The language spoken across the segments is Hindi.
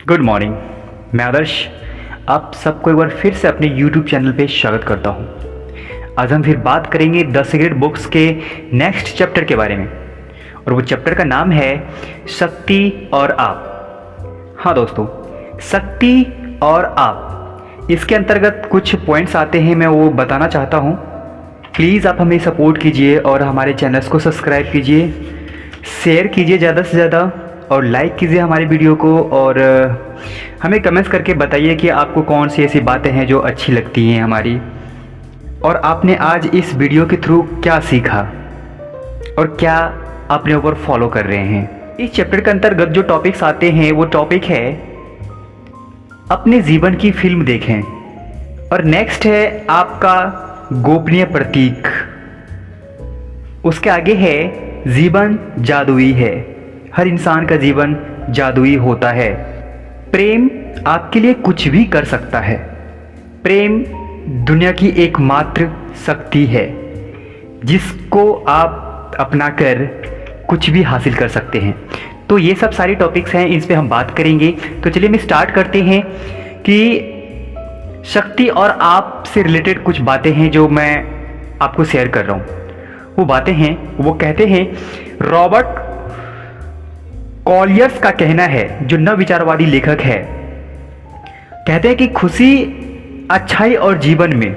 Good morning. मैं आदर्श आप सबको एक बार फिर से अपने YouTube चैनल पे स्वागत करता हूँ। आज हम फिर बात करेंगे द सीक्रेट बुक्स के नेक्स्ट चैप्टर के बारे में, और वो चैप्टर का नाम है शक्ति और आप। हाँ दोस्तों, शक्ति और आप, इसके अंतर्गत कुछ पॉइंट्स आते हैं, मैं वो बताना चाहता हूँ। प्लीज़ आप हमें सपोर्ट कीजिए और हमारे चैनल्स को सब्सक्राइब कीजिए, शेयर कीजिए ज़्यादा से ज़्यादा और लाइक कीजिए हमारे वीडियो को, और हमें कमेंट्स करके बताइए कि आपको कौन सी ऐसी बातें हैं जो अच्छी लगती हैं हमारी, और आपने आज इस वीडियो के थ्रू क्या सीखा और क्या अपने ऊपर फॉलो कर रहे हैं। इस चैप्टर के अंतर्गत जो टॉपिक्स आते हैं वो टॉपिक है अपने जीवन की फिल्म देखें, और नेक्स्ट है आपका गोपनीय प्रतीक, उसके आगे है जीवन जादुई है, हर इंसान का जीवन जादुई होता है, प्रेम आपके लिए कुछ भी कर सकता है, प्रेम दुनिया की एकमात्र शक्ति है जिसको आप अपनाकर कुछ भी हासिल कर सकते हैं। तो ये सब सारी टॉपिक्स हैं, इस पे हम बात करेंगे। तो चलिए हम स्टार्ट करते हैं कि शक्ति और आप से रिलेटेड कुछ बातें हैं जो मैं आपको शेयर कर रहा हूँ। वो बातें हैं, वो कहते हैं, रॉबर्ट कॉलियर्स का कहना है, जो नवविचारवादी लेखक है, कहते हैं कि खुशी, अच्छाई और जीवन में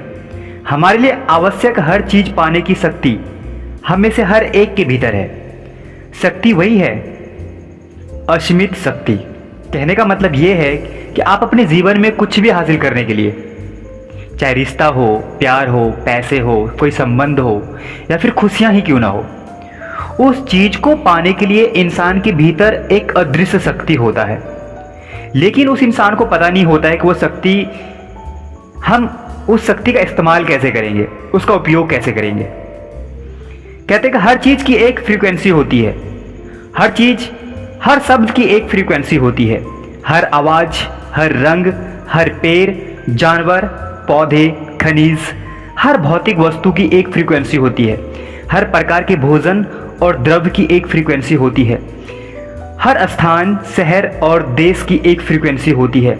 हमारे लिए आवश्यक हर चीज पाने की शक्ति हम में से हर एक के भीतर है। शक्ति वही है, असीमित शक्ति। कहने का मतलब ये है कि आप अपने जीवन में कुछ भी हासिल करने के लिए, चाहे रिश्ता हो, प्यार हो, पैसे हो, कोई संबंध हो या फिर खुशियां ही क्यों ना हो, उस चीज को पाने के लिए इंसान के भीतर एक अदृश्य शक्ति होता है। लेकिन उस इंसान को पता नहीं होता है कि वो शक्ति, हम उस शक्ति का इस्तेमाल कैसे करेंगे, उसका उपयोग कैसे करेंगे। कहते हैं कि हर चीज की एक फ्रीक्वेंसी होती है, हर चीज, हर शब्द की एक फ्रीक्वेंसी होती है, हर आवाज, हर रंग, हर पेड़, जानवर, पौधे, खनिज, हर भौतिक वस्तु की एक फ्रीक्वेंसी होती है, हर प्रकार के भोजन और द्रव्य की एक फ्रीक्वेंसी होती है, हर स्थान, शहर और देश की एक फ्रीक्वेंसी होती है,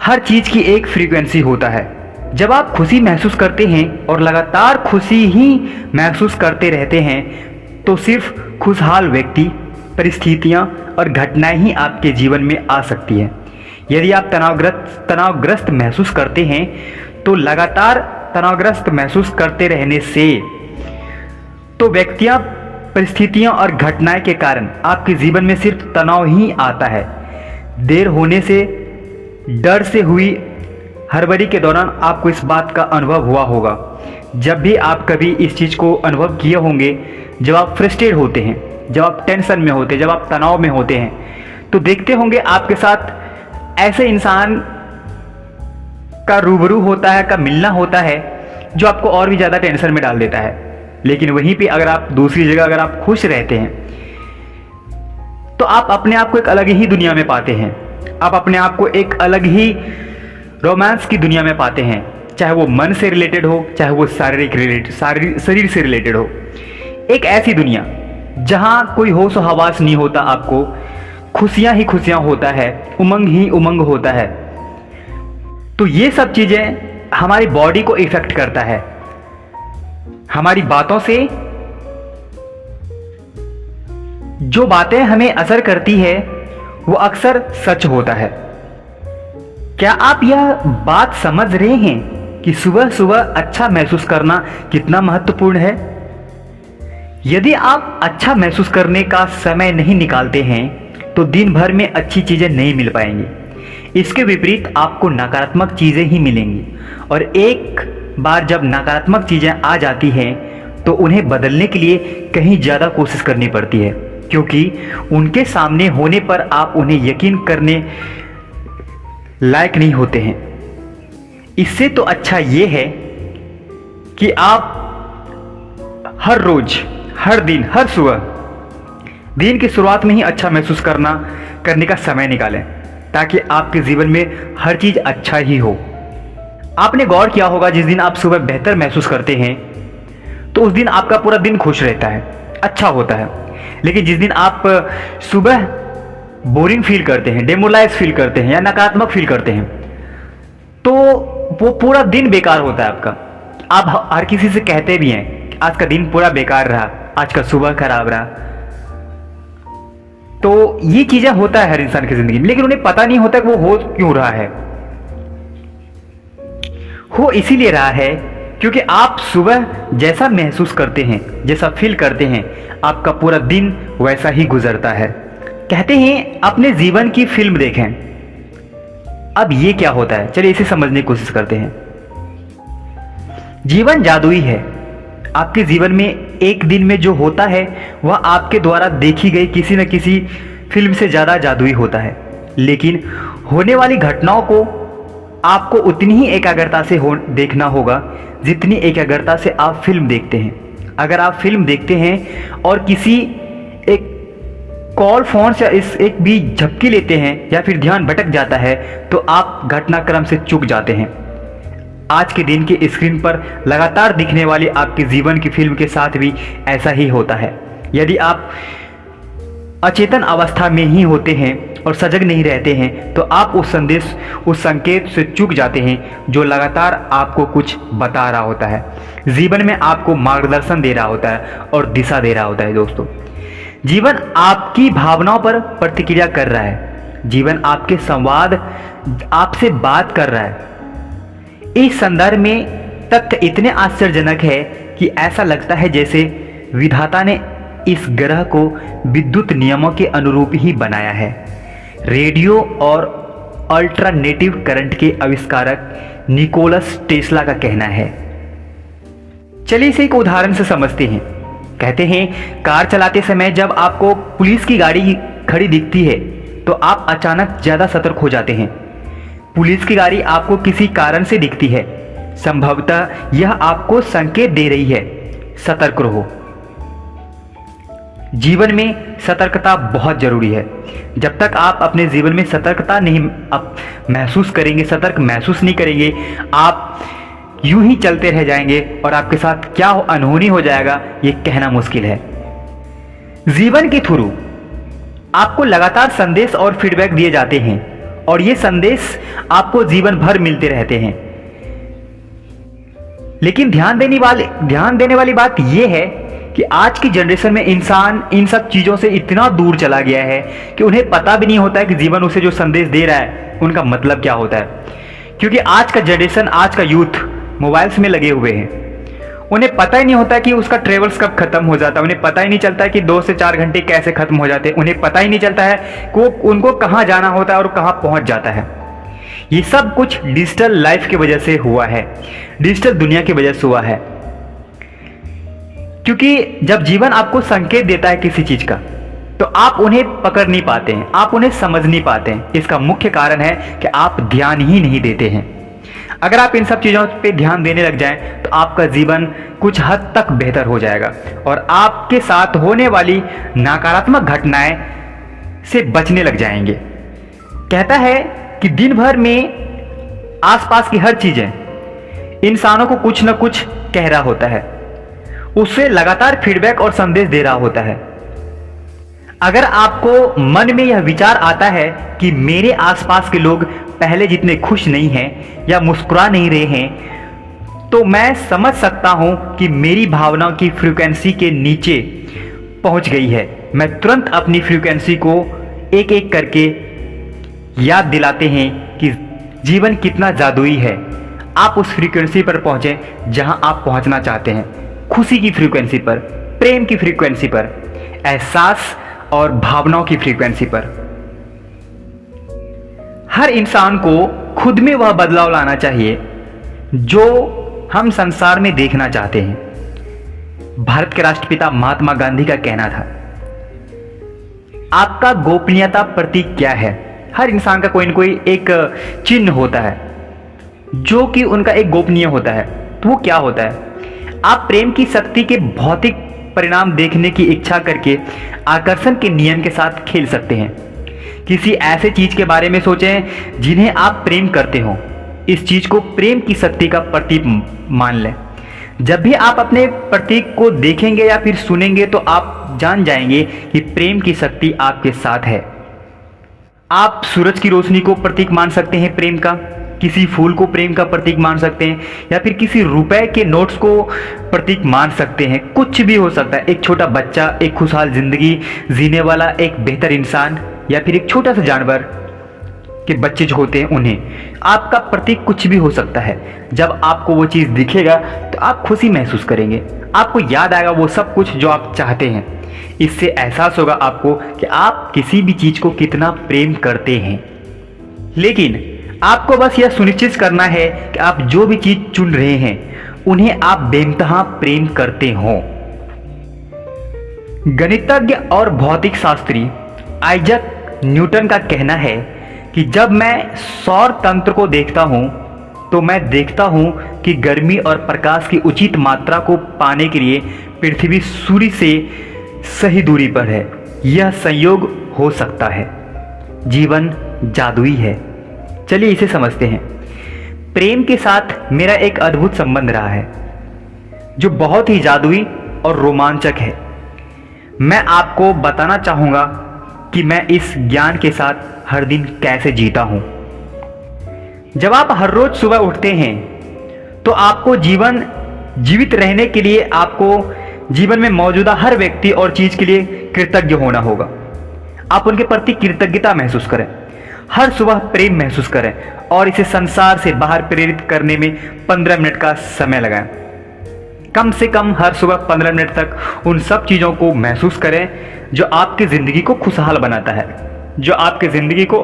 हर चीज की एक फ्रीक्वेंसी होता है। जब आप खुशी महसूस करते हैं और लगातार खुशी ही महसूस करते रहते हैं, तो सिर्फ खुशहाल व्यक्ति, परिस्थितियां और घटनाएं ही आपके जीवन में आ सकती हैं। यदि आप तनावग्रस्त महसूस करते हैं, तो लगातार तनावग्रस्त महसूस करते रहने से, तो व्यक्तियां, परिस्थितियां और घटनाएं के कारण आपके जीवन में सिर्फ तनाव ही आता है। देर होने से, डर से हुई हड़बड़ी के दौरान आपको इस बात का अनुभव हुआ होगा। जब भी आप कभी इस चीज़ को अनुभव किए होंगे, जब आप फ्रस्ट्रेट होते हैं, जब आप टेंशन में होते हैं, जब आप तनाव में होते हैं, तो देखते होंगे आपके साथ ऐसे इंसान का रूबरू होता है, का मिलना होता है, जो आपको और भी ज़्यादा टेंशन में डाल देता है। लेकिन वहीं पे अगर आप दूसरी जगह अगर आप खुश रहते हैं, तो आप अपने आप को एक अलग ही दुनिया में पाते हैं, आप अपने आप को एक अलग ही रोमांस की दुनिया में पाते हैं, चाहे वो मन से रिलेटेड हो, चाहे वो शरीर से रिलेटेड हो। एक ऐसी दुनिया जहां कोई होश हवास नहीं होता, आपको खुशियां ही खुशियां होता है, उमंग ही उमंग होता है। तो ये सब चीजें हमारी बॉडी को इफेक्ट करता है, हमारी बातों से जो बातें हमें असर करती है वो अक्सर सच होता है। क्या आप यह बात समझ रहे हैं कि सुबह सुबह अच्छा महसूस करना कितना महत्वपूर्ण है? यदि आप अच्छा महसूस करने का समय नहीं निकालते हैं, तो दिन भर में अच्छी चीजें नहीं मिल पाएंगी। इसके विपरीत आपको नकारात्मक चीजें ही मिलेंगी, और एक बार जब नकारात्मक चीजें आ जाती हैं, तो उन्हें बदलने के लिए कहीं ज़्यादा कोशिश करनी पड़ती है, क्योंकि उनके सामने होने पर आप उन्हें यकीन करने लायक नहीं होते हैं। इससे तो अच्छा ये है कि आप हर रोज, हर दिन, हर सुबह, दिन की शुरुआत में ही अच्छा महसूस करने का समय निकालें, ताकि आपके जीवन में हर चीज अच्छा ही हो। आपने गौर किया होगा, जिस दिन आप सुबह बेहतर महसूस करते हैं, तो उस दिन आपका पूरा दिन खुश रहता है, अच्छा होता है। लेकिन जिस दिन आप सुबह बोरिंग फील करते हैं, डेमोरलाइज फील करते हैं या नकारात्मक फील करते हैं, तो वो पूरा दिन बेकार होता है आपका। आप हर किसी से कहते भी हैं कि आज का दिन पूरा बेकार रहा, आज का सुबह खराब रहा। तो ये चीजें होता है हर इंसान की जिंदगी में, लेकिन उन्हें पता नहीं होता कि वो हो क्यों रहा है। हो इसीलिए रहा है क्योंकि आप सुबह जैसा महसूस करते हैं, जैसा फील करते हैं, आपका पूरा दिन वैसा ही गुजरता है। कहते हैं अपने जीवन की फिल्म देखें। अब ये क्या होता है, चलिए इसे समझने की कोशिश करते हैं। जीवन जादुई है। आपके जीवन में एक दिन में जो होता है वह आपके द्वारा देखी गई किसी न किसी फिल्म से ज़्यादा जादुई होता है, लेकिन होने वाली घटनाओं को आपको उतनी ही एकाग्रता से देखना होगा जितनी एकाग्रता से आप फिल्म देखते हैं। अगर आप फिल्म देखते हैं और किसी एक कॉल फोन से एक भी झपकी लेते हैं या फिर ध्यान भटक जाता है तो आप घटनाक्रम से चूक जाते हैं। आज के दिन के स्क्रीन पर लगातार दिखने वाली आपके जीवन की फिल्म के साथ भी ऐसा ही होता है। यदि आप अचेतन अवस्था में ही होते हैं और सजग नहीं रहते हैं तो आप उस संकेत से चूक जाते हैं जो लगातार आपको कुछ बता रहा होता है, जीवन में आपको मार्गदर्शन दे रहा होता है और दिशा दे रहा होता है। दोस्तों, जीवन आपकी भावनाओं पर प्रतिक्रिया कर रहा है। जीवन आपके संवाद आपसे बात कर रहा है। इस संदर्भ में तथ्य इतने आश्चर्यजनक है कि ऐसा लगता है जैसे विधाता ने इस ग्रह को विद्युत नियमों के अनुरूप ही बनाया है। रेडियो और अल्टरनेटिव करंट के आविष्कारक निकोलस टेस्ला का कहना है। चलिए इसे एक उदाहरण से समझते हैं। कहते हैं कार चलाते समय जब आपको पुलिस की गाड़ी खड़ी दिखती है तो आप अचानक ज़्यादा सतर्क हो जाते हैं। पुलिस की गाड़ी आपको किसी कारण से दिखती है, संभवतः यह आपको संकेत दे रही है सतर्क रहो। जीवन में सतर्कता बहुत जरूरी है। जब तक आप अपने जीवन में सतर्कता नहीं महसूस करेंगे, सतर्क महसूस नहीं करेंगे, आप यूं ही चलते रह जाएंगे और आपके साथ क्या अनहोनी हो जाएगा ये कहना मुश्किल है। जीवन के थ्रू आपको लगातार संदेश और फीडबैक दिए जाते हैं और ये संदेश आपको जीवन भर मिलते रहते हैं। लेकिन ध्यान देने वाली बात यह है कि आज की जनरेशन में इंसान इन सब चीज़ों से इतना दूर चला गया है कि उन्हें पता भी नहीं होता है कि जीवन उसे जो संदेश दे रहा है उनका मतलब क्या होता है। क्योंकि आज का जनरेशन, आज का यूथ मोबाइल्स में लगे हुए हैं। उन्हें पता ही नहीं होता कि उसका ट्रेवल्स कब खत्म हो जाता है। उन्हें पता ही नहीं चलता है कि 2 से 4 घंटे कैसे खत्म हो जाते हैं। उन्हें पता ही नहीं चलता है कि उनको कहाँ जाना होता है और कहाँ पहुँच जाता है। ये सब कुछ डिजिटल लाइफ की वजह से हुआ है, डिजिटल दुनिया की वजह से हुआ है। क्योंकि जब जीवन आपको संकेत देता है किसी चीज का तो आप उन्हें पकड़ नहीं पाते हैं, आप उन्हें समझ नहीं पाते हैं। इसका मुख्य कारण है कि आप ध्यान ही नहीं देते हैं। अगर आप इन सब चीज़ों पे ध्यान देने लग जाएं तो आपका जीवन कुछ हद तक बेहतर हो जाएगा और आपके साथ होने वाली नकारात्मक घटनाएं से बचने लग जाएंगे। कहता है कि दिन भर में आसपास की हर चीजें इंसानों को कुछ न कुछ कह रहा होता है, उससे लगातार फीडबैक और संदेश दे रहा होता है। अगर आपको मन में यह विचार आता है कि मेरे आसपास के लोग पहले जितने खुश नहीं हैं या मुस्कुरा नहीं रहे हैं, तो मैं समझ सकता हूं कि मेरी भावनाओं की फ्रीक्वेंसी के नीचे पहुंच गई है। मैं तुरंत अपनी फ्रीक्वेंसी को एक एक करके याद दिलाते हैं कि जीवन कितना जादुई है। आप उस फ्रीक्वेंसी पर पहुंचे जहां आप पहुंचना चाहते हैं, खुशी की फ्रीक्वेंसी पर, प्रेम की फ्रीक्वेंसी पर, एहसास और भावनाओं की फ्रीक्वेंसी पर। हर इंसान को खुद में वह बदलाव लाना चाहिए जो हम संसार में देखना चाहते हैं। भारत के राष्ट्रपिता महात्मा गांधी का कहना था, आपका गोपनीयता प्रतीक क्या है। हर इंसान का कोई न कोई एक चिन्ह होता है जो कि उनका एक गोपनीय होता है। तो वो क्या होता है? आप प्रेम की शक्ति के भौतिक परिणाम देखने की इच्छा करके आकर्षण के नियम के साथ खेल सकते हैं। किसी ऐसे चीज के बारे में सोचें जिन्हें आप प्रेम करते हो। इस चीज को प्रेम की शक्ति का प्रतीक मान लें। जब भी आप अपने प्रतीक को देखेंगे या फिर सुनेंगे तो आप जान जाएंगे कि प्रेम की शक्ति आपके साथ है। आप सूरज की रोशनी को प्रतीक मान सकते हैं प्रेम का, किसी फूल को प्रेम का प्रतीक मान सकते हैं, या फिर किसी रुपए के नोट्स को प्रतीक मान सकते हैं। कुछ भी हो सकता है। एक छोटा बच्चा, एक खुशहाल जिंदगी जीने वाला एक बेहतर इंसान, या फिर एक छोटा सा जानवर के बच्चे जो होते हैं उन्हें। आपका प्रतीक कुछ भी हो सकता है। जब आपको वो चीज़ दिखेगा तो आप खुशी महसूस करेंगे, आपको याद आएगा वो सब कुछ जो आप चाहते हैं। इससे एहसास होगा आपको कि आप किसी भी चीज़ को कितना प्रेम करते हैं। लेकिन आपको बस यह सुनिश्चित करना है कि आप जो भी चीज़ चुन रहे हैं उन्हें आप बेइंतहा प्रेम करते हो। गणितज्ञ और भौतिक शास्त्री आइजक न्यूटन का कहना है कि जब मैं सौर तंत्र को देखता हूं तो मैं देखता हूं कि गर्मी और प्रकाश की उचित मात्रा को पाने के लिए पृथ्वी सूर्य से सही दूरी पर है। यह संयोग हो सकता है। जीवन जादुई है। चलिए इसे समझते हैं। प्रेम के साथ मेरा एक अद्भुत संबंध रहा है जो बहुत ही जादुई और रोमांचक है। मैं आपको बताना चाहूँगा कि मैं इस ज्ञान के साथ हर दिन कैसे जीता हूँ। जब आप हर रोज सुबह उठते हैं तो आपको जीवित रहने के लिए आपको जीवन में मौजूदा हर व्यक्ति और चीज़ के लिए कृतज्ञ होना होगा। आप उनके प्रति कृतज्ञता महसूस करें, हर सुबह प्रेम महसूस करें और इसे संसार से बाहर प्रेरित करने में 15 मिनट का समय लगाएं। कम से कम हर सुबह 15 मिनट तक उन सब चीज़ों को महसूस करें जो आपकी ज़िंदगी को खुशहाल बनाता है, जो आपकी ज़िंदगी को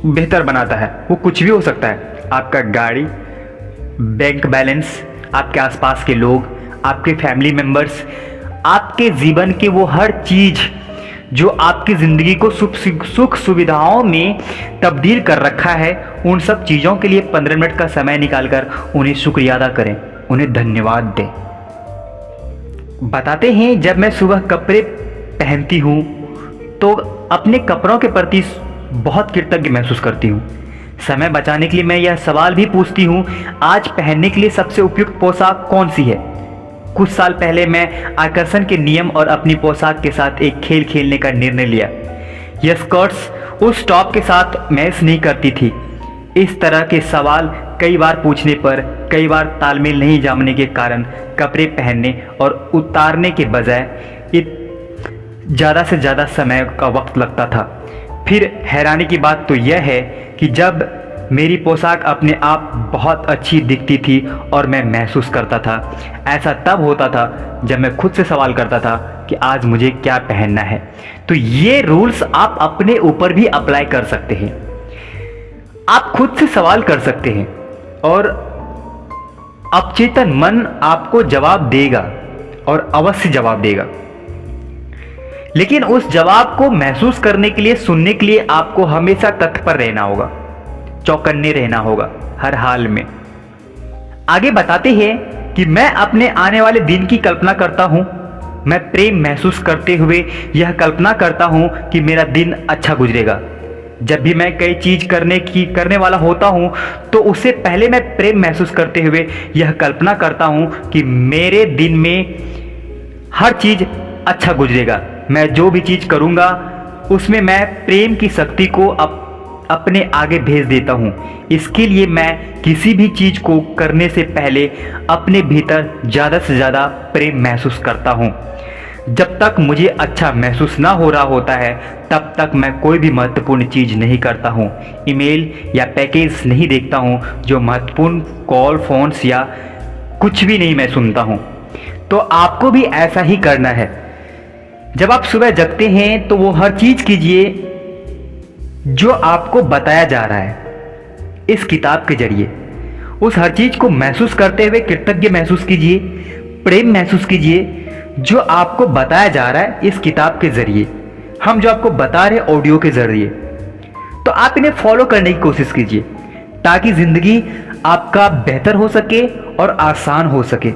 बेहतर बनाता है। वो कुछ भी हो सकता है। आपका गाड़ी, बैंक बैलेंस, आपके आसपास के लोग, आपके फैमिली मेम्बर्स, आपके जीवन के वो हर चीज़ जो आपकी ज़िंदगी को सुख सुविधाओं में तब्दील कर रखा है। उन सब चीज़ों के लिए 15 मिनट का समय निकालकर उन्हें शुक्रिया अदा करें, उन्हें धन्यवाद दें। बताते हैं जब मैं सुबह कपड़े पहनती हूँ तो अपने कपड़ों के प्रति बहुत कृतज्ञ महसूस करती हूँ। समय बचाने के लिए मैं यह सवाल भी पूछती हूँ, आज पहनने के लिए सबसे उपयुक्त पोशाक कौन सी है। कुछ साल पहले मैं आकर्षण के नियम और अपनी पोशाक के साथ एक खेल खेलने का निर्णय लिया। यह स्कर्ट्स उस टॉप के साथ मैच नहीं करती थी। इस तरह के सवाल कई बार पूछने पर कई बार तालमेल नहीं जमने के कारण कपड़े पहनने और उतारने के बजाय ज़्यादा से ज़्यादा समय का वक्त लगता था। फिर हैरानी की बात तो यह है कि जब मेरी पोशाक अपने आप बहुत अच्छी दिखती थी और मैं महसूस करता था, ऐसा तब होता था जब मैं खुद से सवाल करता था कि आज मुझे क्या पहनना है। तो ये रूल्स आप अपने ऊपर भी अप्लाई कर सकते हैं। आप खुद से सवाल कर सकते हैं और अवचेतन मन आपको जवाब देगा और अवश्य जवाब देगा। लेकिन उस जवाब को महसूस करने के लिए, सुनने के लिए आपको हमेशा तत्पर रहना होगा, चौकन्ने रहना होगा हर हाल में। आगे बताते हैं कि मैं अपने आने वाले दिन की कल्पना करता हूं। मैं प्रेम महसूस करते हुए यह कल्पना करता हूं कि मेरा दिन अच्छा गुजरेगा। जब भी मैं कई चीज करने वाला होता हूं तो उससे पहले मैं प्रेम महसूस करते हुए यह कल्पना करता हूं कि मेरे दिन में हर चीज अच्छा गुजरेगा। मैं जो भी चीज करूंगा उसमें मैं प्रेम की शक्ति को अपने आगे भेज देता हूं। इसके लिए मैं किसी भी चीज को करने से पहले अपने भीतर ज़्यादा से ज़्यादा प्रेम महसूस करता हूं। जब तक मुझे अच्छा महसूस ना हो रहा होता है तब तक मैं कोई भी महत्वपूर्ण चीज़ नहीं करता हूं। ईमेल या पैकेज नहीं देखता हूं, जो महत्वपूर्ण कॉल, फोन्स या कुछ भी नहीं मैं सुनता हूं। तो आपको भी ऐसा ही करना है। जब आप सुबह जगते हैं तो वो हर चीज़ कीजिए जो आपको बताया जा रहा है इस किताब के जरिए। उस हर चीज़ को महसूस करते हुए कृतज्ञ महसूस कीजिए, प्रेम महसूस कीजिए जो आपको बताया जा रहा है इस किताब के जरिए। हम जो आपको बता रहे हैं ऑडियो के जरिए, तो आप इन्हें फॉलो करने की कोशिश कीजिए ताकि ज़िंदगी आपका बेहतर हो सके और आसान हो सके।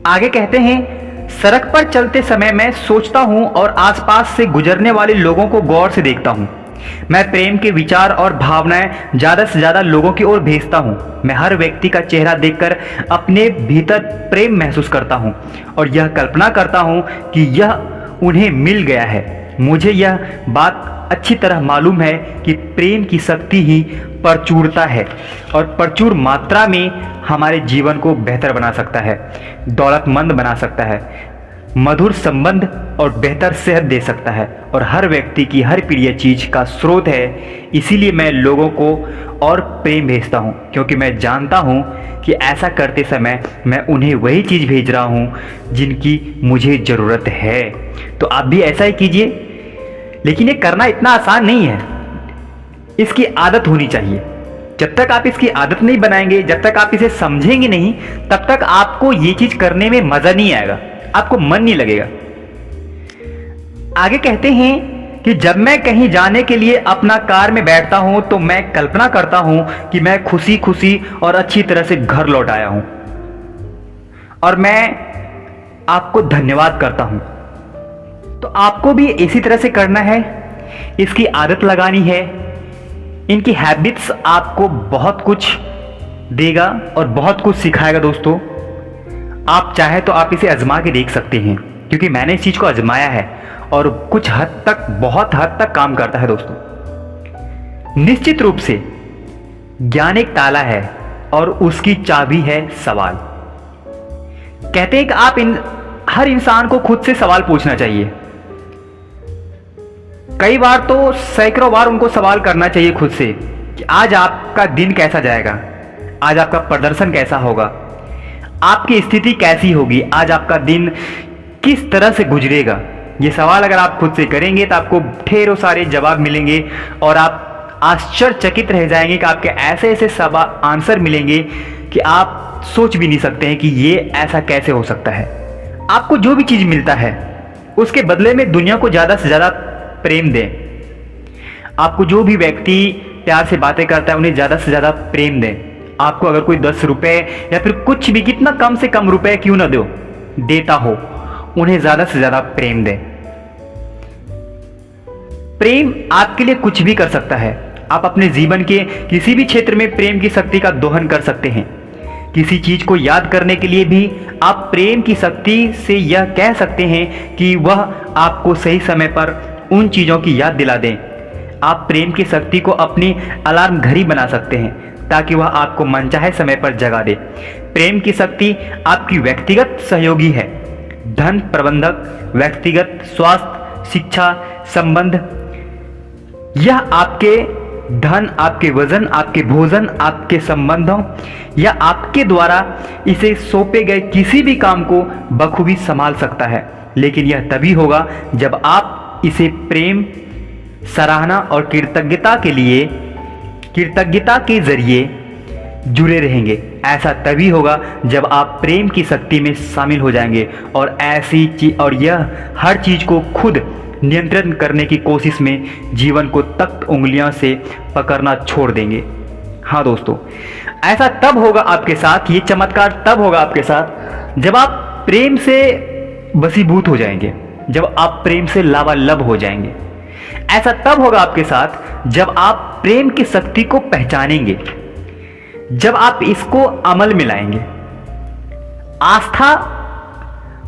आगे कहते हैं, सड़क पर चलते समय मैं सोचता हूं और आसपास से गुजरने वाले लोगों को गौर से देखता हूं। मैं प्रेम के विचार और भावनाएं ज़्यादा से ज़्यादा लोगों की ओर भेजता हूं। मैं हर व्यक्ति का चेहरा देखकर अपने भीतर प्रेम महसूस करता हूं और यह कल्पना करता हूं कि यह उन्हें मिल गया है। मुझे यह बात अच्छी तरह मालूम है कि प्रेम की शक्ति ही प्रचुरता है और प्रचुर मात्रा में हमारे जीवन को बेहतर बना सकता है, दौलतमंद बना सकता है, मधुर संबंध और बेहतर सेहत दे सकता है और हर व्यक्ति की हर प्रिय चीज का स्रोत है। इसीलिए मैं लोगों को और प्रेम भेजता हूँ, क्योंकि मैं जानता हूँ कि ऐसा करते समय मैं उन्हें वही चीज़ भेज रहा हूँ जिनकी मुझे ज़रूरत है। तो आप भी ऐसा ही कीजिए। लेकिन ये करना इतना आसान नहीं है, इसकी आदत होनी चाहिए। जब तक आप इसकी आदत नहीं बनाएंगे, जब तक आप इसे समझेंगे नहीं, तब तक आपको ये चीज़ करने में मज़ा नहीं आएगा, आपको मन नहीं लगेगा। आगे कहते हैं कि जब मैं कहीं जाने के लिए अपना कार में बैठता हूं तो मैं कल्पना करता हूं कि मैं खुशी खुशी और अच्छी तरह से घर लौट आया हूं और मैं आपको धन्यवाद करता हूं। तो आपको भी इसी तरह से करना है, इसकी आदत लगानी है। इनकी हैबिट्स आपको बहुत कुछ देगा और बहुत कुछ सिखाएगा दोस्तों। आप चाहे तो आप इसे आजमा के देख सकते हैं, क्योंकि मैंने इस चीज़ को आजमाया है और कुछ हद तक, बहुत हद तक काम करता है दोस्तों। निश्चित रूप से ज्ञान एक ताला है और उसकी चाबी है सवाल। कहते हैं कि हर इंसान को खुद से सवाल पूछना चाहिए। कई बार तो सैकड़ों बार उनको सवाल करना चाहिए खुद से कि आज आपका दिन कैसा जाएगा, आज आपका प्रदर्शन कैसा होगा, आपकी स्थिति कैसी होगी, आज आपका दिन किस तरह से गुजरेगा। ये सवाल अगर आप खुद से करेंगे तो आपको ढेरों सारे जवाब मिलेंगे और आप आश्चर्यचकित रह जाएंगे कि आपके ऐसे ऐसे सवाल आंसर मिलेंगे कि आप सोच भी नहीं सकते हैं कि ये ऐसा कैसे हो सकता है। आपको जो भी चीज़ मिलता है उसके बदले में दुनिया को ज़्यादा से ज़्यादा प्रेम दें। आपको जो भी व्यक्ति प्यार से बातें करता है उन्हें ज़्यादा से ज़्यादा प्रेम दें। आपको अगर कोई 10 रुपए या फिर कुछ भी, कितना कम से कम रुपए क्यों ना देता हो, उन्हें ज़्यादा से ज़्यादा प्रेम दें। प्रेम आपके लिए कुछ भी कर सकता है। आप अपने जीवन के किसी भी क्षेत्र में प्रेम की शक्ति का दोहन कर सकते हैं। किसी चीज को याद करने के लिए भी आप प्रेम की शक्ति से यह कह सकते हैं कि वह आपको सही समय पर उन चीजों की याद दिला दें। आप प्रेम की शक्ति को अपनी अलार्म घड़ी बना सकते हैं ताकि वह आपको मनचाहे समय पर जगा दे। प्रेम की शक्ति आपकी व्यक्तिगत सहयोगी है। धन प्रबंधक, व्यक्तिगत स्वास्थ्य, शिक्षा, संबंध, यह आपके धन, आपके वजन, आपके भोजन, आपके संबंधों या आपके द्वारा इसे सौंपे गए किसी भी काम को बखूबी संभाल सकता है। लेकिन यह तभी होगा जब आप इसे प्रेम, सराहना और कृतज्ञता के जरिए जुड़े रहेंगे। ऐसा तभी होगा जब आप प्रेम की शक्ति में शामिल हो जाएंगे और यह हर चीज को खुद नियंत्रण करने की कोशिश में जीवन को तख्त उंगलियों से पकड़ना छोड़ देंगे। हाँ दोस्तों, ऐसा तब होगा आपके साथ, ये चमत्कार तब होगा आपके साथ जब आप प्रेम से वशीभूत हो जाएंगे, जब आप प्रेम से लावालब हो जाएंगे। ऐसा तब होगा आपके साथ जब आप प्रेम की शक्ति को पहचानेंगे, जब आप इसको अमल में लाएंगे। आस्था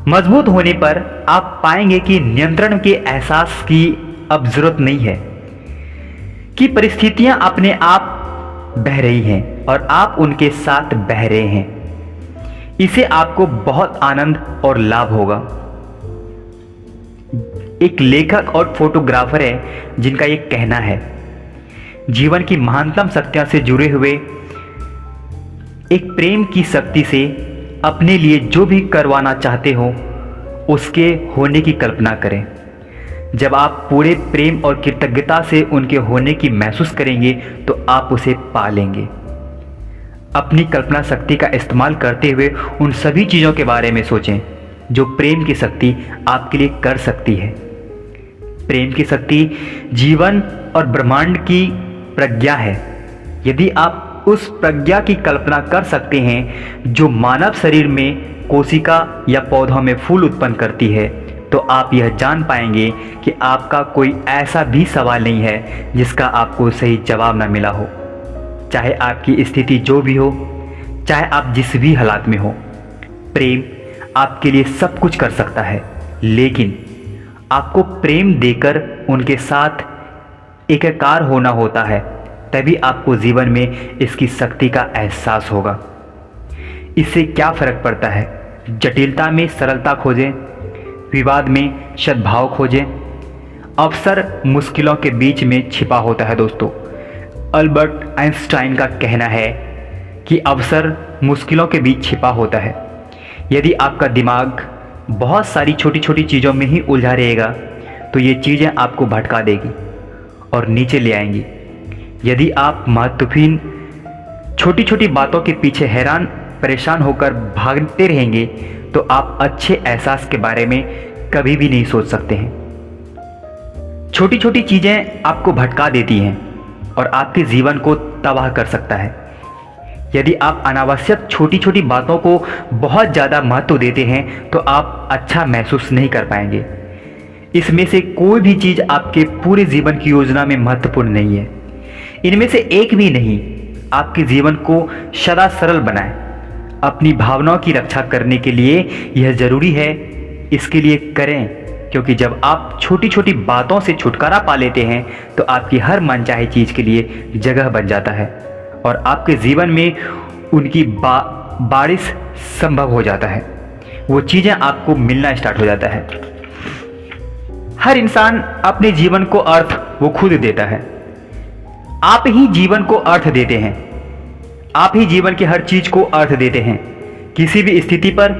मजबूत होने पर आप पाएंगे कि नियंत्रण के एहसास की अब जरूरत नहीं है, कि परिस्थितियां अपने आप बह रही हैं और आप उनके साथ बह रहे हैं। इसे आपको बहुत आनंद और लाभ होगा। एक लेखक और फोटोग्राफर है जिनका ये कहना है, जीवन की महानतम शक्तियों से जुड़े हुए एक प्रेम की शक्ति से अपने लिए जो भी करवाना चाहते हो उसके होने की कल्पना करें। जब आप पूरे प्रेम और कृतज्ञता से उनके होने की महसूस करेंगे तो आप उसे पा लेंगे। अपनी कल्पना शक्ति का इस्तेमाल करते हुए उन सभी चीज़ों के बारे में सोचें जो प्रेम की शक्ति आपके लिए कर सकती है। प्रेम की शक्ति जीवन और ब्रह्मांड की प्रज्ञा है। यदि आप उस प्रज्ञा की कल्पना कर सकते हैं जो मानव शरीर में कोशिका या पौधों में फूल उत्पन्न करती है, तो आप यह जान पाएंगे कि आपका कोई ऐसा भी सवाल नहीं है जिसका आपको सही जवाब न मिला हो। चाहे आपकी स्थिति जो भी हो, चाहे आप जिस भी हालात में हो, प्रेम आपके लिए सब कुछ कर सकता है। लेकिन आपको प्रेम देकर उनके साथ एकाकार होना होता है, तभी आपको जीवन में इसकी शक्ति का एहसास होगा। इससे क्या फ़र्क पड़ता है? जटिलता में सरलता खोजें, विवाद में सद्भाव खोजें। अवसर मुश्किलों के बीच में छिपा होता है दोस्तों। अल्बर्ट आइंस्टाइन का कहना है कि अवसर मुश्किलों के बीच छिपा होता है। यदि आपका दिमाग बहुत सारी छोटी छोटी चीज़ों में ही उलझा रहेगा तो ये चीज़ें आपको भटका देगी और नीचे ले आएंगी। यदि आप महत्वपूर्ण छोटी छोटी बातों के पीछे हैरान परेशान होकर भागते रहेंगे तो आप अच्छे एहसास के बारे में कभी भी नहीं सोच सकते हैं। छोटी छोटी चीज़ें आपको भटका देती हैं और आपके जीवन को तबाह कर सकता है। यदि आप अनावश्यक छोटी छोटी बातों को बहुत ज़्यादा महत्व देते हैं तो आप अच्छा महसूस नहीं कर पाएंगे। इसमें से कोई भी चीज़ आपके पूरे जीवन की योजना में महत्वपूर्ण नहीं है। इनमें से एक भी नहीं। आपके जीवन को सदा सरल बनाएं। अपनी भावनाओं की रक्षा करने के लिए यह ज़रूरी है, इसके लिए करें, क्योंकि जब आप छोटी छोटी बातों से छुटकारा पा लेते हैं तो आपकी हर मनचाही चीज़ के लिए जगह बन जाता है और आपके जीवन में उनकी बारिश संभव हो जाता है। वो चीज़ें आपको मिलना स्टार्ट हो जाता है। हर इंसान अपने जीवन को अर्थ वो खुद देता है। आप ही जीवन को अर्थ देते हैं। आप ही जीवन की हर चीज़ को अर्थ देते हैं। किसी भी स्थिति पर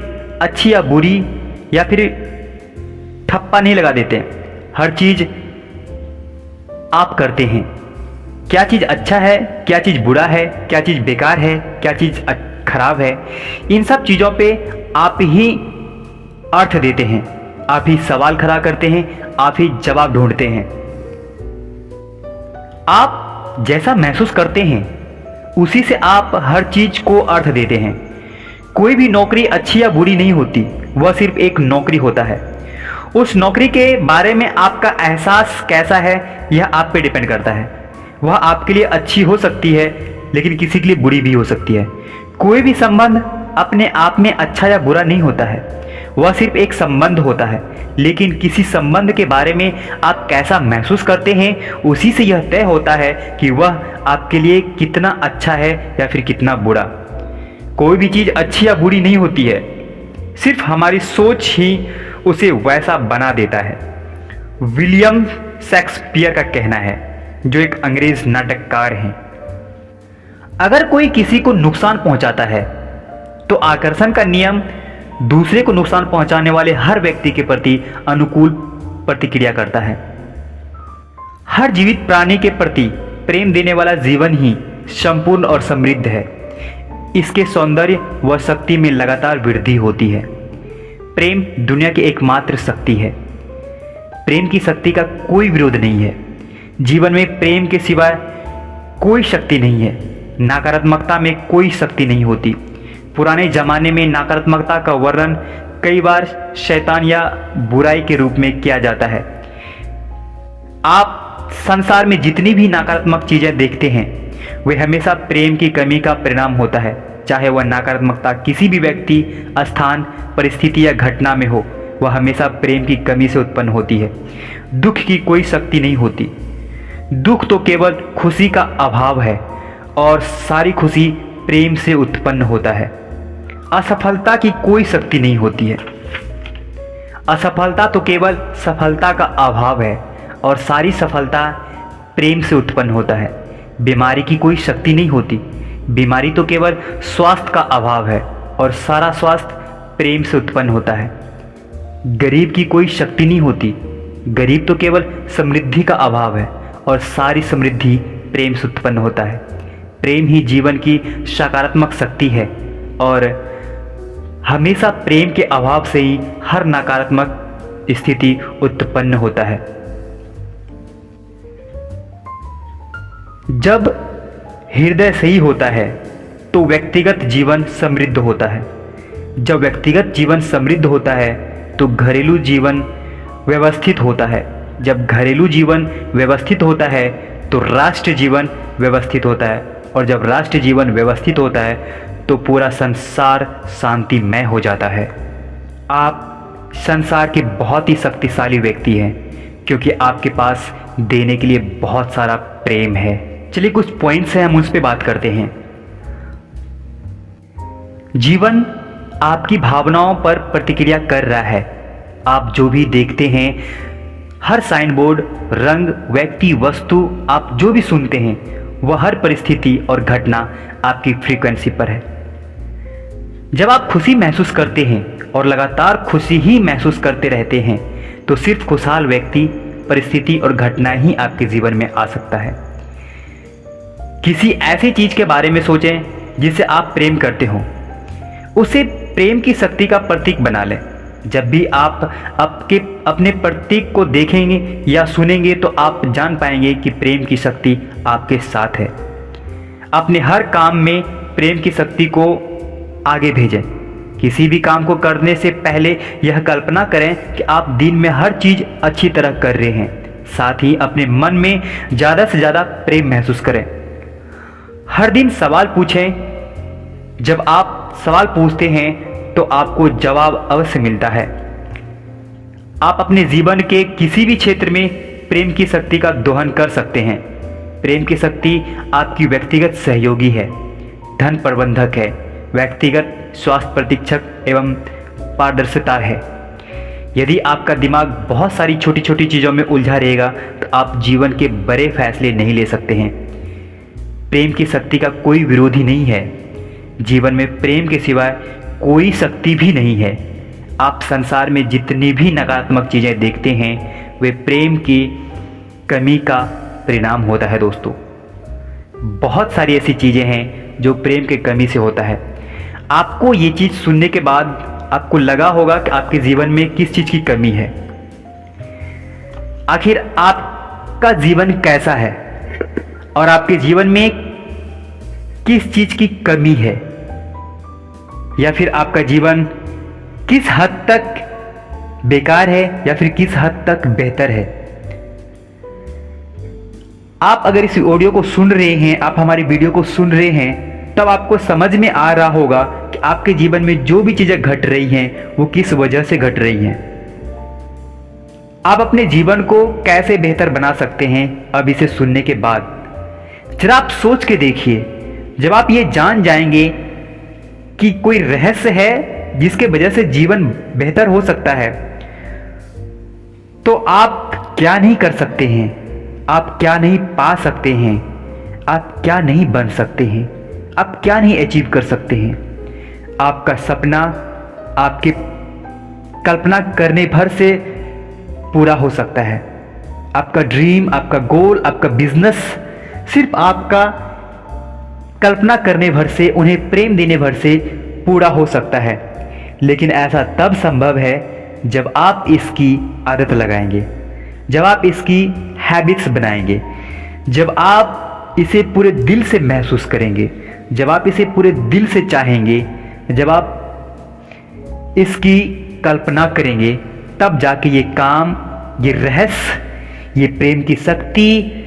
अच्छी या बुरी या फिर ठप्पा नहीं लगा देते। हर चीज़ आप करते हैं। क्या चीज़ अच्छा है, क्या चीज़ बुरा है, क्या चीज़ बेकार है, क्या चीज़ खराब है, इन सब चीज़ों पे आप ही अर्थ देते हैं। आप ही सवाल खड़ा करते हैं, आप ही जवाब ढूंढते हैं। आप जैसा महसूस करते हैं उसी से आप हर चीज को अर्थ देते हैं। कोई भी नौकरी अच्छी या बुरी नहीं होती, वह सिर्फ एक नौकरी होता है। उस नौकरी के बारे में आपका एहसास कैसा है यह आप पे डिपेंड करता है। वह आपके लिए अच्छी हो सकती है लेकिन किसी के लिए बुरी भी हो सकती है। कोई भी संबंध अपने आप में अच्छा या बुरा नहीं होता है, वह सिर्फ एक संबंध होता है। लेकिन किसी संबंध के बारे में आप कैसा महसूस करते हैं उसी से यह तय होता है कि वह आपके लिए कितना अच्छा है या फिर कितना बुरा। कोई भी चीज़ अच्छी या बुरी नहीं होती है, सिर्फ हमारी सोच ही उसे वैसा बना देता है। विलियम शेक्सपियर का कहना है, जो एक अंग्रेज नाटककार हैं, अगर कोई किसी को नुकसान पहुंचाता है तो आकर्षण का नियम दूसरे को नुकसान पहुंचाने वाले हर व्यक्ति के प्रति अनुकूल प्रतिक्रिया करता है। हर जीवित प्राणी के प्रति प्रेम देने वाला जीवन ही संपूर्ण और समृद्ध है। इसके सौंदर्य व शक्ति में लगातार वृद्धि होती है। प्रेम दुनिया की एकमात्र शक्ति है। प्रेम की शक्ति का कोई विरोध नहीं है। जीवन में प्रेम के सिवाय कोई शक्ति नहीं है। नकारात्मकता में कोई शक्ति नहीं होती। पुराने ज़माने में नकारात्मकता का वर्णन कई बार शैतान या बुराई के रूप में किया जाता है। आप संसार में जितनी भी नकारात्मक चीज़ें देखते हैं वे हमेशा प्रेम की कमी का परिणाम होता है। चाहे वह नकारात्मकता किसी भी व्यक्ति, स्थान, परिस्थिति या घटना में हो, वह हमेशा प्रेम की कमी से उत्पन्न होती है। दुख की कोई शक्ति नहीं होती। दुख तो केवल खुशी का अभाव है और सारी खुशी प्रेम से उत्पन्न होता है। असफलता की कोई शक्ति नहीं होती है। असफलता तो केवल सफलता का अभाव है और सारी सफलता प्रेम से उत्पन्न होता है। बीमारी की कोई शक्ति नहीं होती। बीमारी तो केवल स्वास्थ्य का अभाव है और सारा स्वास्थ्य प्रेम से उत्पन्न होता है। गरीब की कोई शक्ति नहीं होती। गरीब तो केवल समृद्धि का अभाव है और सारी समृद्धि प्रेम से उत्पन्न होता है। प्रेम ही जीवन की सकारात्मक शक्ति है और हमेशा प्रेम के अभाव से ही हर नकारात्मक स्थिति उत्पन्न होता है। जब हृदय सही होता है तो व्यक्तिगत जीवन समृद्ध होता है। जब व्यक्तिगत जीवन समृद्ध होता है तो घरेलू जीवन व्यवस्थित होता है। जब घरेलू जीवन व्यवस्थित होता है तो राष्ट्र जीवन व्यवस्थित होता है और जब राष्ट्र जीवन व्यवस्थित होता है तो पूरा संसार शांतिमय हो जाता है। आप संसार के बहुत ही शक्तिशाली व्यक्ति हैं। क्योंकि आपके पास देने के लिए बहुत सारा प्रेम है। चलिए कुछ पॉइंट्स हैं, हम उस पर बात करते हैं। जीवन आपकी भावनाओं पर प्रतिक्रिया कर रहा है। आप जो भी देखते हैं, हर साइन बोर्ड, रंग, व्यक्ति, वस्तु, आप जो भी सुनते हैं, वह हर परिस्थिति और घटना आपकी फ्रीक्वेंसी पर है। जब आप खुशी महसूस करते हैं और लगातार खुशी ही महसूस करते रहते हैं, तो सिर्फ खुशहाल व्यक्ति, परिस्थिति और घटना ही आपके जीवन में आ सकता है। किसी ऐसी चीज के बारे में सोचें जिसे आप प्रेम करते हो, उसे प्रेम की शक्ति का प्रतीक बना लें। जब भी आप अपने प्रतीक को देखेंगे या सुनेंगे तो आप जान पाएंगे कि प्रेम की शक्ति आपके साथ है। अपने हर काम में प्रेम की शक्ति को आगे भेजें। किसी भी काम को करने से पहले यह कल्पना करें कि आप दिन में हर चीज़ अच्छी तरह कर रहे हैं। साथ ही अपने मन में ज़्यादा से ज़्यादा प्रेम महसूस करें। हर दिन सवाल पूछें। जब आप सवाल पूछते हैं तो आपको जवाब अवश्य मिलता है। आप अपने जीवन के किसी भी क्षेत्र में प्रेम की शक्ति का दोहन कर सकते हैं। प्रेम की शक्ति आपकी व्यक्तिगत सहयोगी है, धन प्रबंधक है, व्यक्तिगत स्वास्थ्य प्रतीक्षक एवं पारदर्शिता है। यदि आपका दिमाग बहुत सारी छोटी छोटी चीज़ों में उलझा रहेगा तो आप जीवन के बड़े फैसले नहीं ले सकते हैं। प्रेम की शक्ति का कोई विरोधी नहीं है। जीवन में प्रेम के सिवाय कोई शक्ति भी नहीं है। आप संसार में जितनी भी नकारात्मक चीज़ें देखते हैं वे प्रेम की कमी का परिणाम होता है। दोस्तों, बहुत सारी ऐसी चीज़ें हैं जो प्रेम की कमी से होता है। आपको ये चीज़ सुनने के बाद आपको लगा होगा कि आपके जीवन में किस चीज़ की कमी है। आखिर आपका जीवन कैसा है और आपके जीवन में किस चीज़ की कमी है, या फिर आपका जीवन किस हद तक बेकार है या फिर किस हद तक बेहतर है। आप अगर इस ऑडियो को सुन रहे हैं, आप हमारी वीडियो को सुन रहे हैं, तब आपको समझ में आ रहा होगा कि आपके जीवन में जो भी चीजें घट रही हैं वो किस वजह से घट रही हैं। आप अपने जीवन को कैसे बेहतर बना सकते हैं अब इसे सुनने के बाद। जरा आप सोच के देखिए, जब आप ये जान जाएंगे कि कोई रहस्य है जिसके वजह से जीवन बेहतर हो सकता है, तो आप क्या नहीं कर सकते हैं, आप क्या नहीं पा सकते हैं, आप क्या नहीं बन सकते हैं, आप क्या नहीं अचीव कर सकते हैं। आपका सपना आपके कल्पना करने भर से पूरा हो सकता है। आपका ड्रीम, आपका गोल, आपका बिजनेस सिर्फ आपका कल्पना करने भर से, उन्हें प्रेम देने भर से पूरा हो सकता है। लेकिन ऐसा तब संभव है जब आप इसकी आदत लगाएंगे, जब आप इसकी हैबिट्स बनाएंगे, जब आप इसे पूरे दिल से महसूस करेंगे, जब आप इसे पूरे दिल से चाहेंगे, जब आप इसकी कल्पना करेंगे, तब जाके ये काम, ये रहस्य, ये प्रेम की शक्ति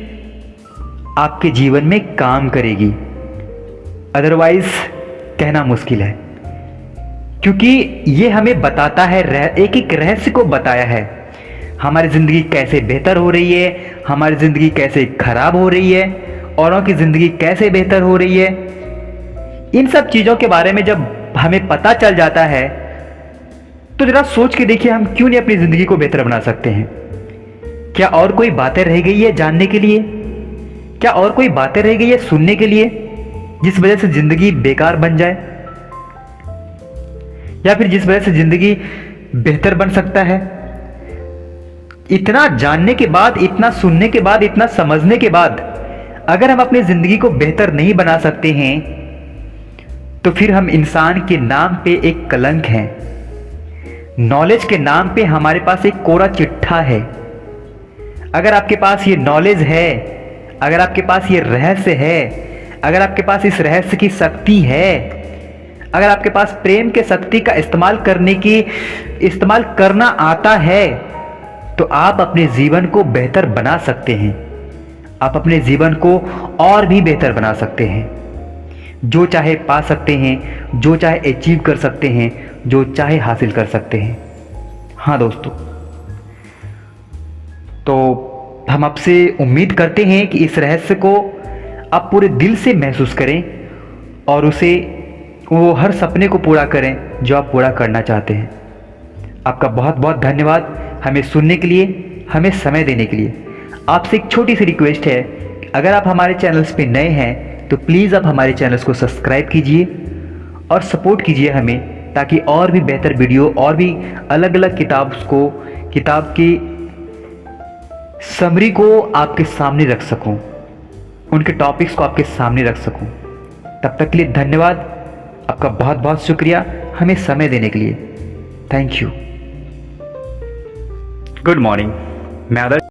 आपके जीवन में काम करेगी। अदरवाइज कहना मुश्किल है, क्योंकि ये हमें बताता है, एक एक रहस्य को बताया है। हमारी ज़िंदगी कैसे बेहतर हो रही है, हमारी ज़िंदगी कैसे खराब हो रही है, औरों की ज़िंदगी कैसे बेहतर हो रही है। इन सब चीज़ों के बारे में जब हमें पता चल जाता है तो ज़रा सोच के देखिए, हम क्यों नहीं अपनी ज़िंदगी को बेहतर बना सकते हैं। क्या और कोई बातें रह गई है जानने के लिए? क्या और कोई बातें रह गई है सुनने के लिए जिस वजह से ज़िंदगी बेकार बन जाए, या फिर जिस वजह से ज़िंदगी बेहतर बन सकता है? इतना जानने के बाद, इतना सुनने के बाद, इतना समझने के बाद अगर हम अपनी ज़िंदगी को बेहतर नहीं बना सकते हैं तो फिर हम इंसान के नाम पे एक कलंक हैं। नॉलेज के नाम पे हमारे पास एक कोरा चिट्ठा है। अगर आपके पास ये नॉलेज है, अगर आपके पास ये रहस्य है, अगर आपके पास इस रहस्य की शक्ति है, अगर आपके पास प्रेम के शक्ति का इस्तेमाल करना आता है, तो आप अपने जीवन को बेहतर बना सकते हैं। आप अपने जीवन को और भी बेहतर बना सकते हैं। जो चाहे पा सकते हैं, जो चाहे अचीव कर सकते हैं, जो चाहे हासिल कर सकते हैं। हाँ दोस्तों, तो हम आपसे उम्मीद करते हैं कि इस रहस्य को आप पूरे दिल से महसूस करें और उसे वो हर सपने को पूरा करें जो आप पूरा करना चाहते हैं। आपका बहुत बहुत धन्यवाद हमें सुनने के लिए, हमें समय देने के लिए। आपसे एक छोटी सी रिक्वेस्ट है, अगर आप हमारे चैनल्स पे नए हैं तो प्लीज़ आप हमारे चैनल्स को सब्सक्राइब कीजिए और सपोर्ट कीजिए हमें, ताकि और भी बेहतर वीडियो और भी अलग अलग किताब की समरी को आपके सामने रख सकूं, उनके टॉपिक्स को आपके सामने रख सकूं। तब तक के लिए धन्यवाद, आपका बहुत बहुत शुक्रिया हमें समय देने के लिए। Thank you. गुड मॉर्निंग, मैं आदर्श।